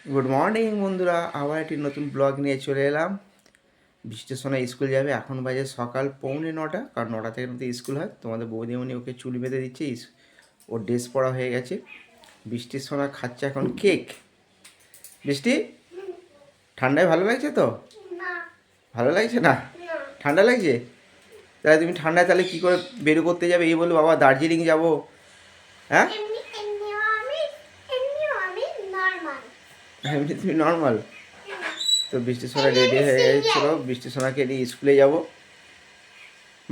Good morning বন্ধুরা, আবার একটি নতুন ব্লগ নিয়ে চলে এলাম। বৃষ্টির সময় স্কুল যাবে, এখন বাজে সকাল 8:45, কারণ 9টা থেকে মতো স্কুল হয়। তোমাদের বৌদিমণি ওকে চুল বেঁধে দিচ্ছে, ওর ড্রেস পরা হয়ে গেছে। বৃষ্টির সময় খাচ্ছে এখন কেক। বৃষ্টি, ঠান্ডায় ভালো লাগছে তো? ভালো লাগছে না? ঠান্ডা লাগছে? তাহলে তুমি ঠান্ডায় তাহলে কী করে বেরো করতে যাবে? এই বলবো বাবা দার্জিলিং যাবো, হ্যাঁ? এমনি তুমি নর্মাল। তো বৃষ্টির সময় রেডি হয়ে গেছিল, বৃষ্টির সোনাকে নিয়ে স্কুলে যাব।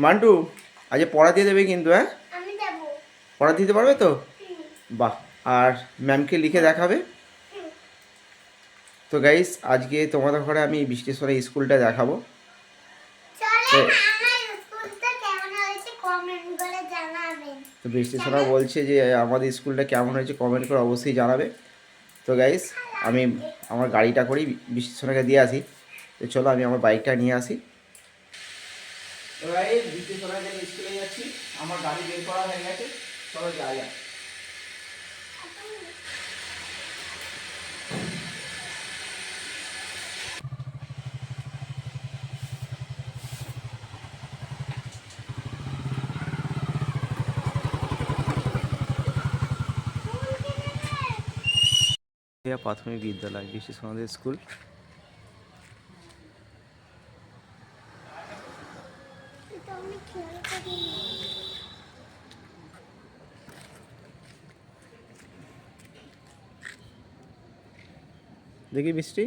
মান্টু আজ পড়া দিয়ে দেবে কিন্তু, হ্যাঁ? পড়া দিতে পারবে তো? বাহ। আর ম্যামকে লিখে দেখাবে। তো গাইস, আজকে তোমাদের ঘরে আমি বৃষ্টির সময় স্কুলটা দেখাবো। তো বৃষ্টির সোনা বলছে যে আমাদের স্কুলটা কেমন হয়েছে কমেন্ট করে অবশ্যই জানাবে। তো গাইস, আমি আমার গাড়িটা করেই বৃষ্টির সোনাকে দিয়ে আসি। তো চলো আমি আমার বাইকটা নিয়ে আসি। তো গাইস, বৃষ্টির সোনাকে স্কুলে যাচ্ছি, আমার গাড়ি বের করা হয়ে গেছে। চলো যাওয়া যাক। প্রাথমিক বিদ্যালয়, বৃষ্টি সোনাদের স্কুল। দেখি বৃষ্টি,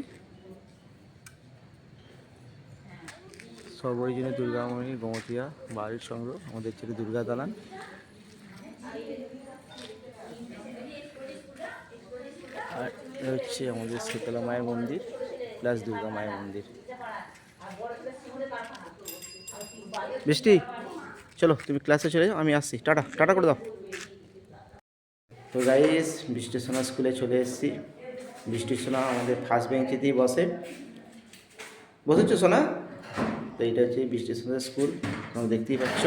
সর্বজনীন দুর্গামণি গোমতিয়া বাড়ির সংগ্রহ, আমাদের ছিল দুর্গা দালান। আর হচ্ছে আমাদের শীতলা মায়ের মন্দির প্লাস দুর্গা মায়ের মন্দির। বৃষ্টি চলো তুমি ক্লাসে চলে যাও, আমি আসছি। টাটা টাটা করে দাও। তো গাইস, বৃষ্টি সোনা স্কুলে চলে এসেছি। বৃষ্টি সোনা আমাদের ফার্স্ট বেঞ্চেতেই বসেছো সোনা? তো এইটা হচ্ছে বৃষ্টি সোনা স্কুল, তোমরা দেখতেই পাচ্ছ।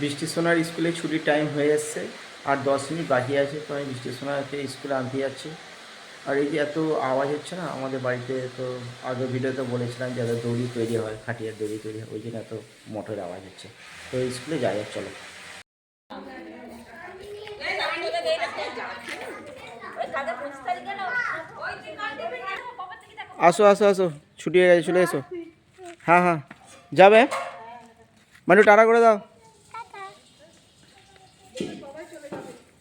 বৃষ্টি সোনার স্কুলে ছুটির টাইম হয়ে এসছে, আর 10 মিনিট বাকি আছে। তো আমি বৃষ্টি সোনাকে স্কুলে আনতে যাচ্ছি। আর এই যে এত আওয়াজ হচ্ছে না আমাদের বাড়িতে, তো আগের ভিডিওতে বলেছিলাম যে এত দড়ি তৈরি হয়, খাটিয়ার দড়ি তৈরি হয়, ওই জন্য এত মোটরের আওয়াজ হচ্ছে। তো স্কুলে যাই, চলো। আসো আসো আসো, ছুটি হয়ে গেছে, চলে এসো। হ্যাঁ হ্যাঁ, যাবে মানে টাটা করে দাও।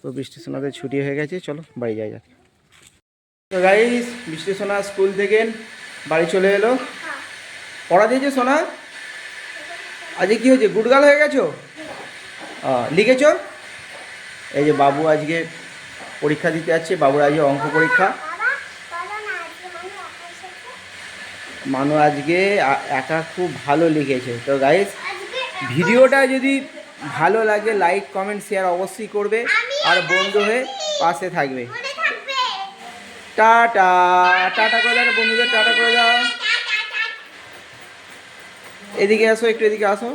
তো বৃষ্টি সোনাদের ছুটি হয়ে গেছে, চলো বাড়ি যাই যাক। তো গাইস, বৃষ্টি সোনা স্কুল থেকে বাড়ি চলে এলো। পড়া দিয়েছে সোনা? আজকে কি হয়েছে, গুড গার্ল হয়ে গেছো? লিখেছো? এই যে বাবু আজকে পরীক্ষা দিতে যাচ্ছে, বাবুর আজকে অঙ্ক পরীক্ষা। মানু আজকে একা খুব ভালো লিখেছে। তো গাইস, ভিডিওটা যদি ভালো লাগে লাইক কমেন্ট শেয়ার অবশ্যই করবে, আর বন্ধু হয়ে পাশে থাকবে। টাটা টাটা করে দাও বন্ধুদের, টাটা করে দাও। এদিকে আসো, একটু এদিকে আসো।